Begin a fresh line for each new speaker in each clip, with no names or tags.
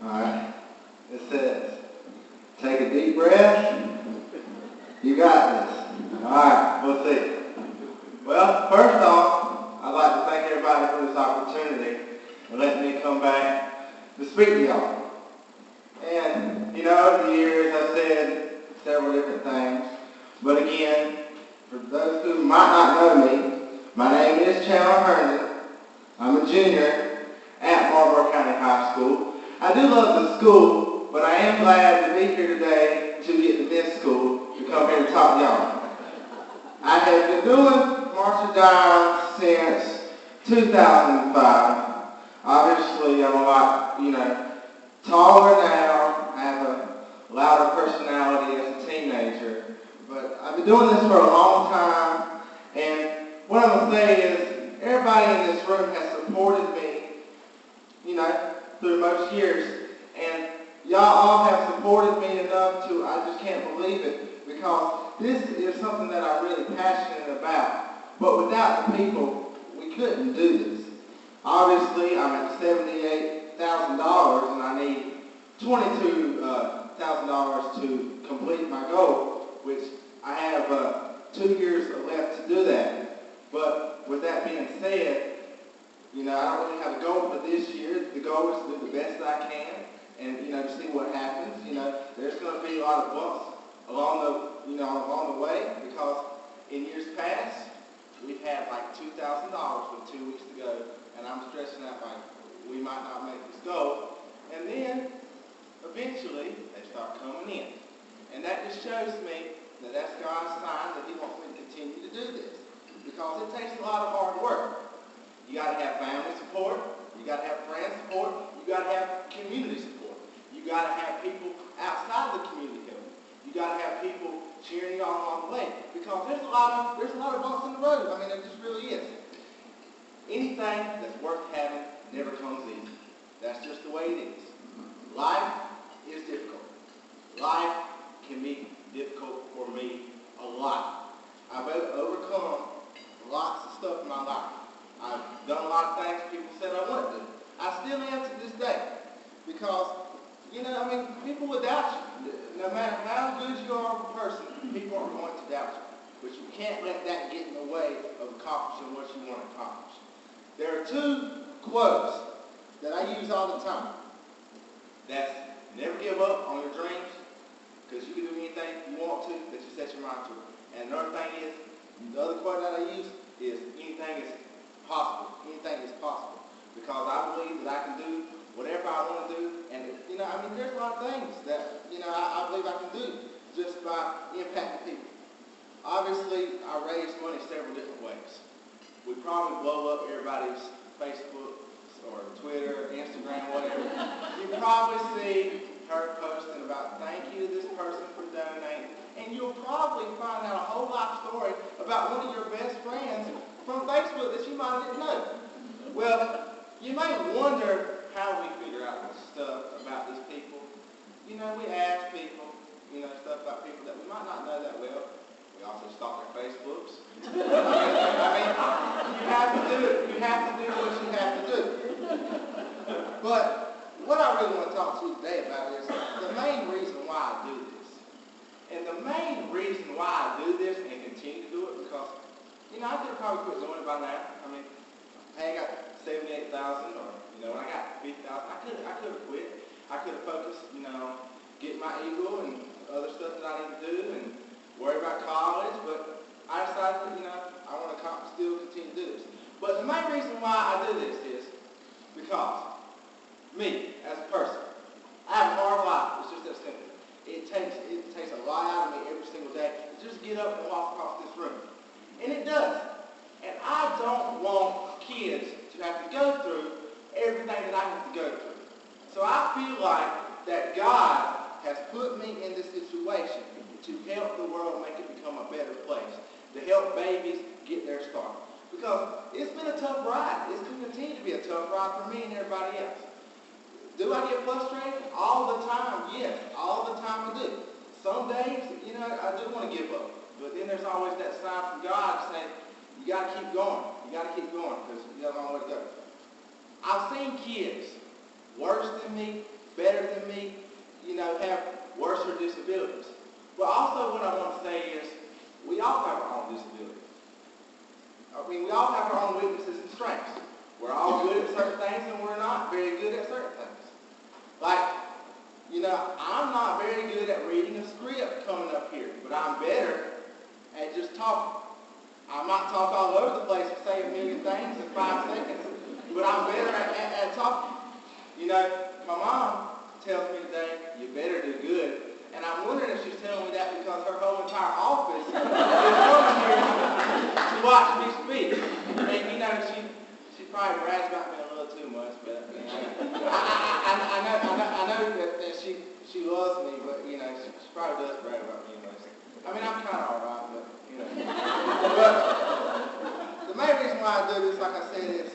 Alright. It says, take a deep breath. You got this. Alright, we'll see. Well, first off, I'd like to thank everybody for this opportunity and letting me come back to speak to y'all. And, over the years I've said several different things. But again, for those who might not know me, my name is Chandler Herndon. I'm a junior at Marlboro County High School. I do love the school, but I am glad to be here today to get to this school to come here to talk to y'all. I have been doing March of Dimes since 2005. Obviously, I'm a lot, taller now. I have a louder personality as a teenager. But I've been doing this for a long time, and what I'm going to say is everybody in this room has supported me, through most years, and y'all all have supported me enough to, I just can't believe it, because this is something that I'm really passionate about. But without the people, we couldn't do this. Obviously, I'm at $78,000, and I need $22,000 to complete my goal, which I have 2 years left to do that. But with that being said, I don't really have a goal for this year. The goal is to do the best that I can and, to see what happens. There's going to be a lot of bumps along the way, because in years past, we've had like $2,000 with 2 weeks to go, and I'm stressing out like we might not make this goal. And then, eventually, they start coming in. And that just shows me that that's God's sign that He wants me to continue to do this, because it takes a lot of hard work. You got to have family support. You got to have friends support. You got to have community support. You got to have people outside the community helping. You got to have people cheering you on along the way, because there's a lot of bumps in the road. I mean, it just really is. Anything that's worth having never comes easy. That's just the way it is. Life is difficult. Life can be difficult for me a lot. I've overcome lots of stuff in my life. I've done a lot of things people said I wouldn't do. I still am to this day. Because, people will doubt you. No matter how good you are of a person, people are going to doubt you. But you can't let that get in the way of accomplishing what you want to accomplish. There are 2 quotes that I use all the time. That's never give up on your dreams, because you can do anything you want to that you set your mind to. And another thing is, the other quote that I use is anything is possible. Anything is possible. Because I believe that I can do whatever I want to do. And, there's a lot of things that, I believe I can do just by impacting people. Obviously, I raise money several different ways. We probably blow up everybody's Facebook or Twitter, Instagram, whatever. You probably see her posting about thank you to this person for donating. And you'll probably find out a whole life story about one of your best friends from Facebook that you might didn't know. Well, you may wonder how we figure out this stuff about these people. We ask people, stuff about people that we might not know that well. We also stalk their Facebooks. You have to do it. You have to do what you have to do. But what I really want to talk to you today about is the main reason why I do this. And the main reason why I do this and continue to do it, because, I could have probably quit doing it by now. Hey, I got 78,000, or, when I got 50,000, I could have quit. I could have focused, on getting my Eagle and other stuff that I need to do and worry about college, but I decided that, I want to still continue to do this. But the main reason why I do this is because me, as a person, I have a hard life. It's just that simple. It takes a lot out of me every single day to just get up and walk across this room. And it does. And I don't want kids to have to go through everything that I have to go through. So I feel like that God has put me in this situation to help the world make it become a better place, to help babies get their start. Because it's been a tough ride. It's going to continue to be a tough ride for me and everybody else. Do I get frustrated? All the time, yes. All the time I do. Some days, I do want to give up. But then there's always that sign from God saying, you got to keep going. You got to keep going because you have a long way to go. I've seen kids worse than me, better have worse disabilities. But also what I want to say is, we all have our own disabilities. I mean, we all have our own weaknesses and strengths. We're all good at certain things and we're not very good at certain things. Like, I'm not very good at reading a script coming up here, but I'm better at just talking. I might talk all over the place and say a million things in 5 seconds, but I'm better at talking. My mom tells me today, you better do good. And I'm wondering if she's telling me that because her whole entire office is coming here to watch me speak. And, she probably brags about me a little too much, but I know that she loves me, but, she probably does brag about me anyway. I mean, I'm kind of all right, but, But the main reason why I do this, like I said, is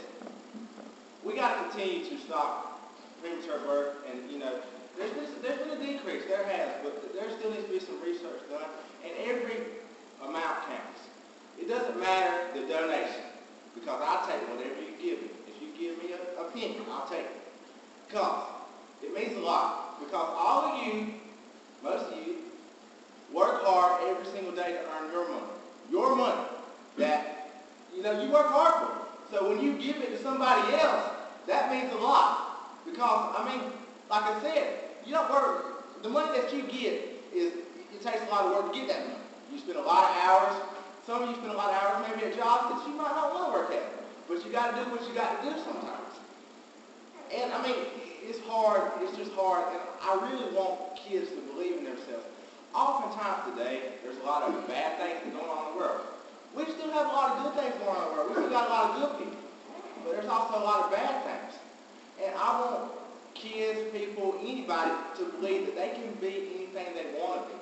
we got to continue to stop premature birth, and there's been a decrease. There has, but there still needs to be some research done, and every amount counts. It doesn't matter the donation, because I'll take whatever you give me. If you give me a penny, I'll take it, because it means a lot. Because all of you, most of you, work hard every single day to earn your money. Your money that you work hard for. So when you give it to somebody else, that means a lot. Because, like I said, you don't work. The money that you get it takes a lot of work to get that money. You spend a lot of hours. Some of you spend a lot of hours maybe at jobs that you might not want to work at. But you got to do what you got to do sometimes. And, it's hard. It's just hard. And I really want kids to believe in themselves. Oftentimes today, there's a lot of bad things going on in the world. We still have a lot of good things going on in the world. We still got a lot of good people. But there's also a lot of bad things. And I want kids, people, anybody to believe that they can be anything they want to be.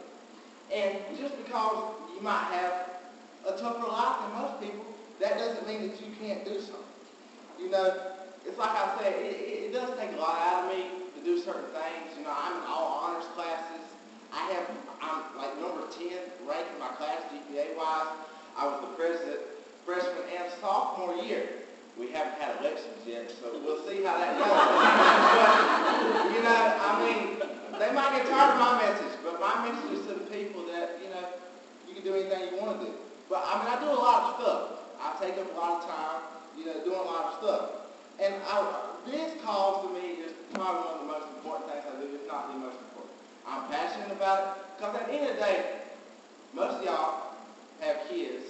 And just because you might have a tougher life than most people, that doesn't mean that you can't do something. It's like I said, it does take a lot out of me to do certain things. I'm in all honors classes. I'm like number 10 ranked in my class GPA-wise. I was the president freshman and sophomore year. We haven't had elections yet, so we'll see how that goes. But, they might get tired of my message, but my message is to the people that, you can do anything you want to do. But, I do a lot of stuff. I take up a lot of time, doing a lot of stuff. And this cause to me is probably one of the most important things I do, if not the most important. I'm passionate about it, because at the end of the day, most of y'all have kids.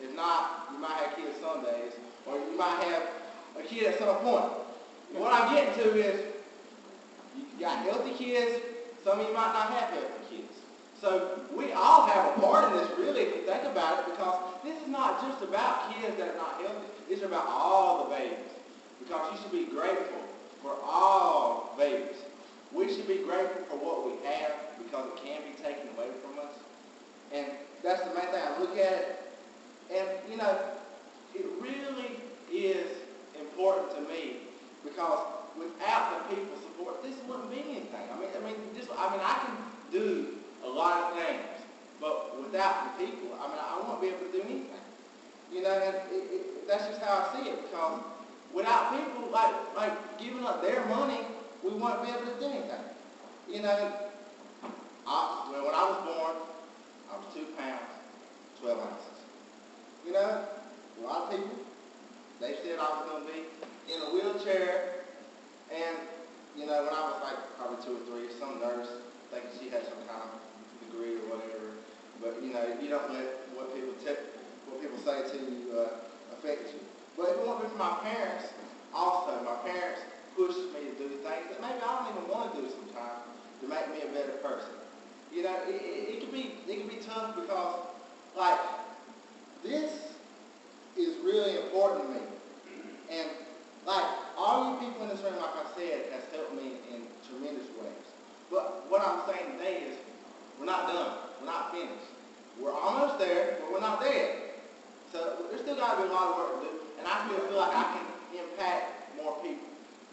If not, you might have kids some days, or you might have a kid at some point. What I'm getting to is, you got healthy kids, some of you might not have healthy kids. So we all have a part in this, really, if you think about it, because this is not just about kids that are not healthy. It's about all the babies. Because you should be grateful for all babies. We should be grateful for what we have, because it can be taken away from us. And that's the main thing. I look at it, and, it really is important to me, because without the people's support, this wouldn't be anything. I can do a lot of things, but without the people, I won't be able to do anything. That's just how I see it, because without people, like giving up their money, we won't be able to do anything. When I was born, I was 2 pounds, 12 ounces. A lot of people, they said I was going to be in a wheelchair, and, when I was probably 2 or 3, some nurse thinking she had some kind of degree or whatever, but, you don't let what people say to you affect you. But if it wasn't for my parents, also, my parents pushed me to do things that maybe I don't even want to do sometimes to make me a better person. It can be tough, because, this is really important to me. And, all you people in this room, like I said, has helped me in tremendous ways. But what I'm saying today is, we're not done. We're not finished. We're almost there, but we're not there yet. So there's still got to be a lot of work to do. And I still feel like I can impact more people,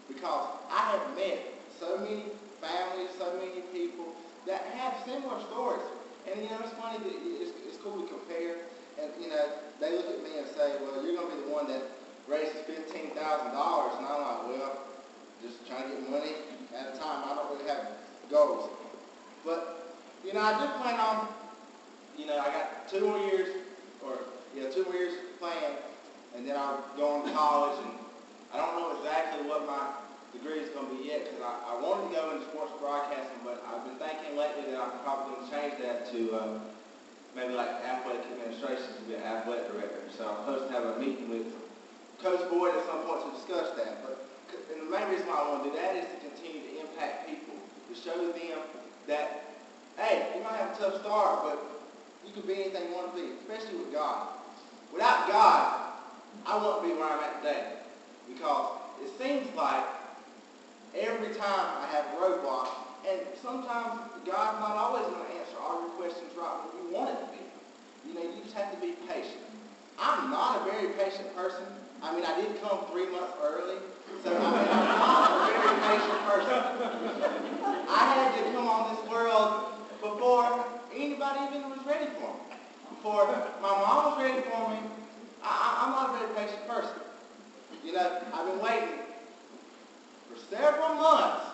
because I have met so many families, so many people that have similar stories. And, it's funny that it's cool to compare. And, they look at me and say, well, you're going to be the one that raises $15,000. And I'm like, well, just trying to get money at a time. I don't really have goals. I do plan on, I got 2 more years, 2 more years planned, and then I'll go on to college, and I don't know exactly what my degree is going to be yet, because I wanted to go into sports broadcasting, but I've been thinking lately that I'm probably going to change that to maybe like athletic administration, to be an athletic director. So I'm supposed to have a meeting with Coach Boyd at some point to discuss that. And the main reason why I want to do that is to continue to impact people, to show them that, hey, you might have a tough start, but you can be anything you want to be, especially with God. Without God, I wouldn't be where I'm at today, because it seems like every time I have a roadblock, and sometimes God's not always going to answer all your questions right when you want it to be. You just have to be patient. I'm not a very patient person. I did come 3 months early, so I'm not a very patient person. I had to come on this world before anybody even was ready for me. Before my mom was ready for me, I'm not a very patient person. I've been waiting for several months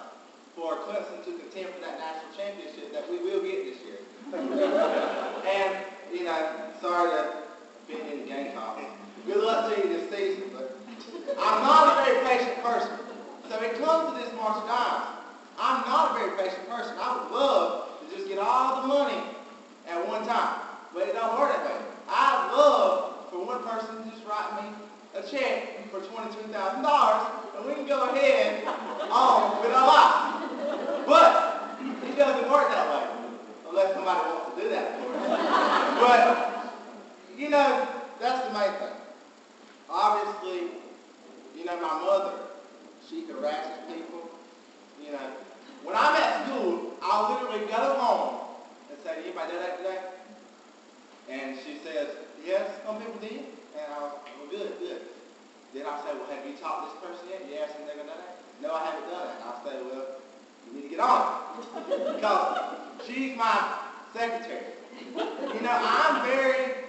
for Clemson to contend for that national championship that we will get this year. And, sorry to offend any Gamecocks. Good luck to you this season, but I'm not a very patient person. So it comes to this March Dimes. I'm not a very patient person. I would love to just get all the money at one time, but it don't work that way. I'd love for one person to just write me a check for $22,000, and we can go ahead on with our lives. But it doesn't work that way, unless somebody wants to do that for us. But, that's the main thing. Obviously, my mother, she harasses people. When I'm at school, I'll literally go home and say, did anybody do that today? And she says, yes, some people did. And I was like, well, good. Then I'll say, well, have you taught this person yet? Yes, and they're going to do that? No, I haven't done it. I'll say, well, you need to get on it. Because she's my secretary. I'm very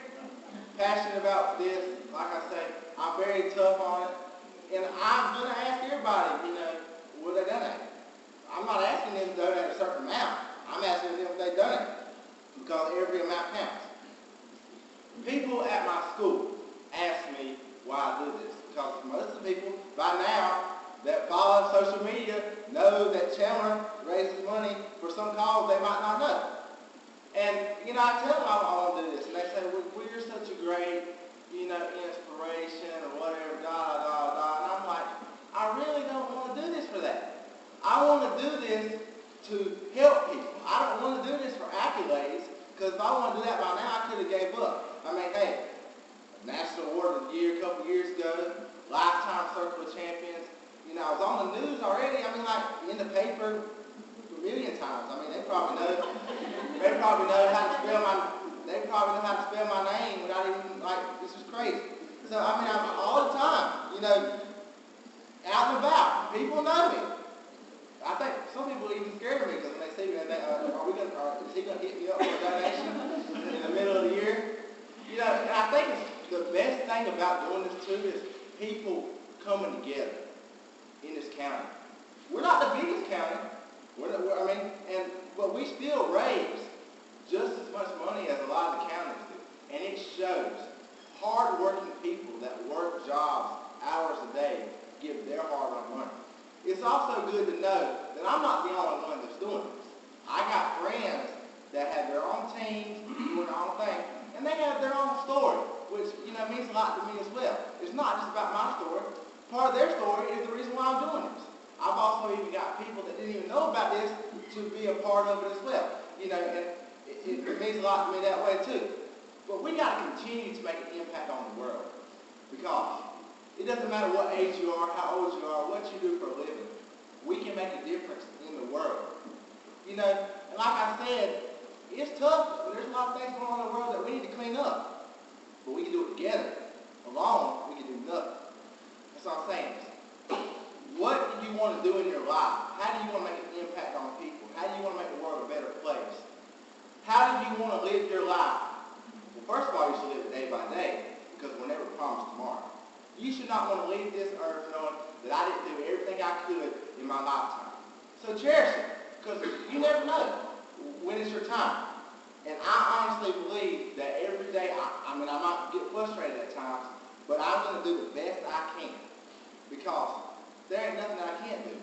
passionate about this. Like I say, I'm very tough on it. And I'm going to ask everybody, what they done it. I'm not asking them to donate a certain amount. I'm asking them if they done it. Because every amount counts. People at my school ask me why I do this. Because most of the people, by now, that follow social media know that Chandler raises money for some cause they might not know. And, I tell them I want to do this. And they say, well, you're such a great, inspiration or whatever, And I'm like, I really don't want to do this for that. I want to do this to help people. I don't want to do this for accolades, because if I wanted to do that by now, I could have gave up. Hey, National Award of the Year a couple years ago, Lifetime Circle of Champions. I was on the news already. In the paper a million times. They probably know how to spell my name without even, this is crazy. So, I'm all the time, out and about. People know me. I think some people even scared of me, because when they see me, they think, is he going to hit me up for a donation in the middle of the year? And I think the best thing about doing this too is people coming together in this county. We're not the biggest county, but we still raise just as much money as a lot of the counties do. And it shows hard-working people that work jobs hours a day give their hard-earned money. It's also good to know that I'm not the only one that's doing this. I got friends that have their own teams, doing their own thing, and they have their own story, which, means a lot to me as well. It's not just about my story. Part of their story is the reason why I'm doing this. I've also even got people that didn't even know about this to be a part of it as well. And it means a lot to me that way too. But we got to continue to make an impact on the world, because it doesn't matter what age you are, how old you are, what you do for a living. We can make a difference in the world. And like I said, it's tough. There's a lot of things going on in the world that we need to clean up. But we can do it together. Alone, we can do nothing. That's all I'm saying. What do you want to do in your life? How do you want to make an impact on people? How do you want to make the world a better place? How do you want to live your life? Well, first of all, you should live it day by day, because we're never promised tomorrow. You should not want to leave this earth knowing that I didn't do everything I could in my lifetime. So cherish it, because you never know when it's your time. And I honestly believe that every day, I might get frustrated at times, but I'm going to do the best I can because there ain't nothing that I can't do,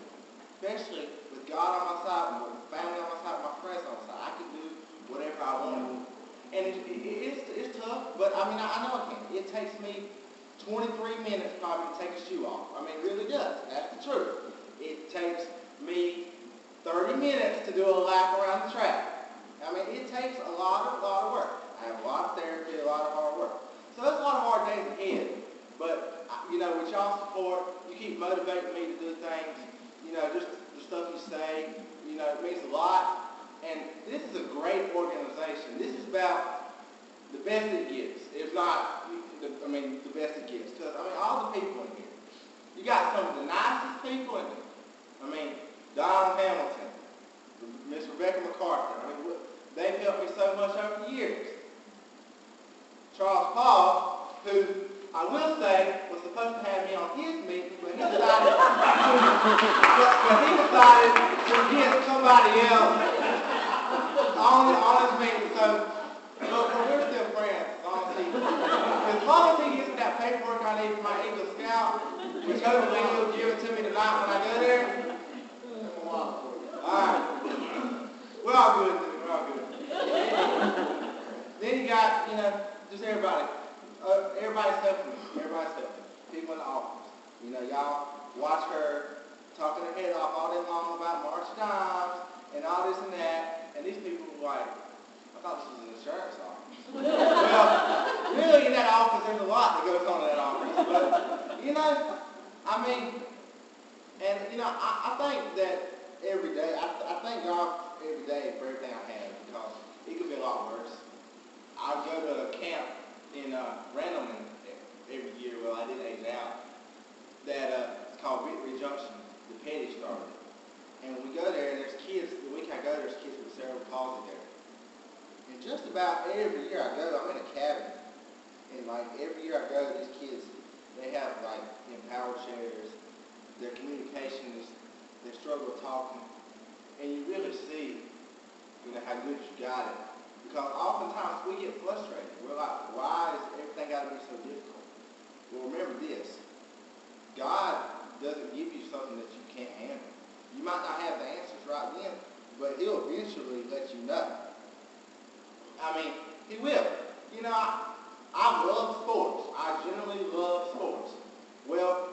especially with God on my side, with my family on my side, with my friends on my side. I can do whatever I want. And it's tough, but I know I can. It takes me 23 minutes probably to take a shoe off. It really does. That's the truth. It takes me 30 minutes to do a lap around the track. It takes a lot of work. I have a lot of therapy, a lot of hard work. So there's a lot of hard days ahead. But, with y'all's support, you keep motivating me to do things. Just the stuff you say, it means a lot. And this is a great organization. This is about the best it gets. If not, the best it gets. Because, all the people in here. You got some of the nicest people in here. Don Hamilton, Miss Rebecca McCarthy. They've helped me so much over the years. Charles Paul, who I will say was supposed to have me on his meeting, but he decided to get somebody else on his meeting. So, we're still friends, honestly. As long as he gets that paperwork I need for my Eagle Scout, which hopefully he'll give it to me tonight when I go there. Alright. We're all good, dude. We're all good. Then you got, just everybody. Everybody's helping me. Everybody's helping me. People in the office. Y'all watch her talking her head off all day long about March dimes and all this and that. And these people were like, I thought this was an insurance office. Well, really in that office, there's a lot that goes on in that office. But, I think that every day, I thank God every day for everything I have because it could be a lot worse. I go to a camp in Randleman every year. Well, I did age out. That it's called Victory Junction. The Petty started. And when we go there, and there's kids. The week I go, there's kids with cerebral palsy there. And just about every year I go, I'm in a cabin. And every year I go, these kids, they have empowered chairs. Their communication is, they struggle with talking. And you really see, how good you got it. Because oftentimes we get frustrated. We're like, why is everything got to be so difficult? Well, remember this. God doesn't give you something that you can't handle. You might not have the answers right then, but he'll eventually let you know. He will. I love sports. I generally love sports. Well,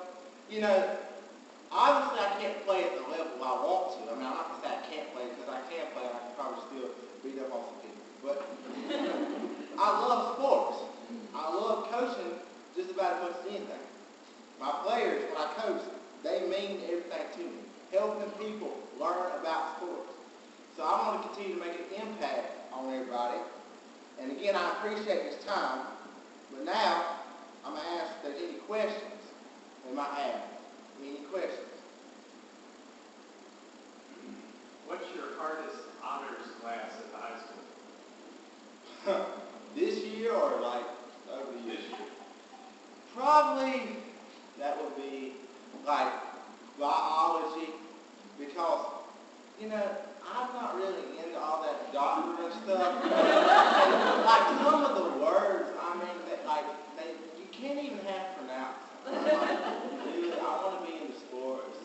obviously I can't play at the level I want to. I'm not going to say I can't play because I can play and I can probably still beat up on some people. But I love sports. I love coaching just about as much as anything. My players, when I coach, they mean everything to me. Helping people learn about sports. So I want to continue to make an impact on everybody. And again, I appreciate this time. But now, I'm going to ask if there's any questions they might have. Any questions?
What's your hardest honors class at the high school?
This year or over the years?
This year.
Probably that would be biology because, I'm not really into all that doctor and stuff. And, some of the words, you can't even have pronounced. Really, I want to be into sports.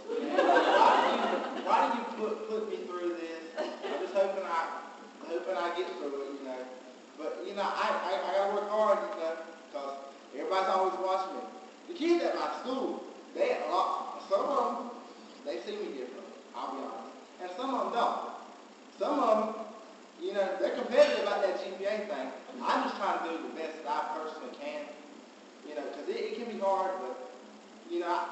Why do you put me through this? I'm just hoping I get through it, But, I got to work hard, because everybody's always watching me. The kids at my school, some of them, they see me differently, I'll be honest. And some of them don't. Some of them, they're competitive about that GPA thing. I'm just trying to do the best that I personally can, because it can be hard, but, you got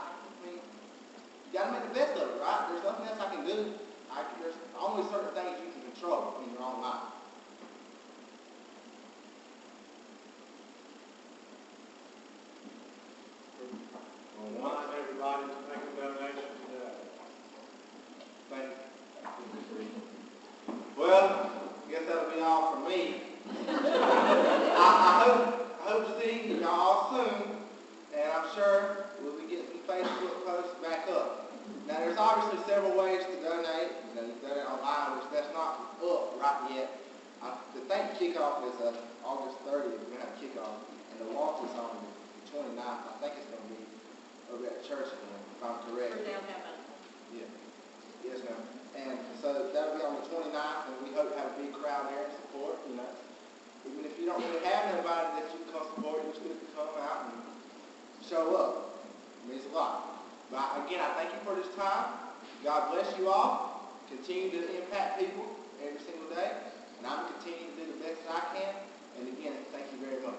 to make the best of it, right? There's nothing else I can do. There's only certain things you can control in your own life.
I want everybody to make a donation today.
Thank you. Well, I guess that'll be all from me. I hope to see y'all soon, and I'm sure we'll be getting some Facebook posts back up. Now, there's obviously several ways to donate. out yet. The thing kickoff is August 30th. We're gonna have kickoff, and the launch is on the 29th. I think it's gonna be over at church again, if I'm correct.
For downtown.
Yeah. Yes, ma'am. And so that'll be on the 29th, and we hope to have a big crowd there and support. You know, even if you don't really have nobody that you can come support, you still can come out and show up. It means a lot. But again, I thank you for this time. God bless you all. Continue to impact people every single day. And I'm continuing to do the best that I can. And again, thank you very much.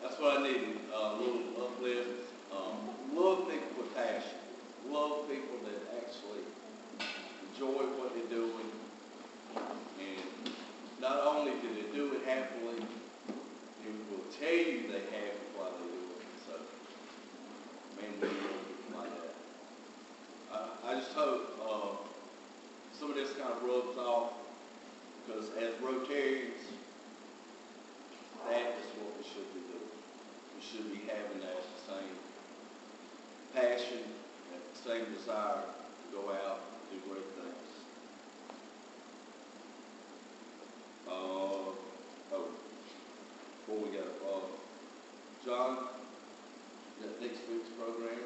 That's what I need, a little uplift. Love people with passion. Love people that actually enjoy what they're doing. And not only do they do it happily, they will tell you they have it while they do it. So, man, we love people like that. I just hope some of this kind of rubs off, because as Rotarians, that is what we should be doing. We should be having that same passion, that same desire to go out and do great things. Before we go, John, that next week's program,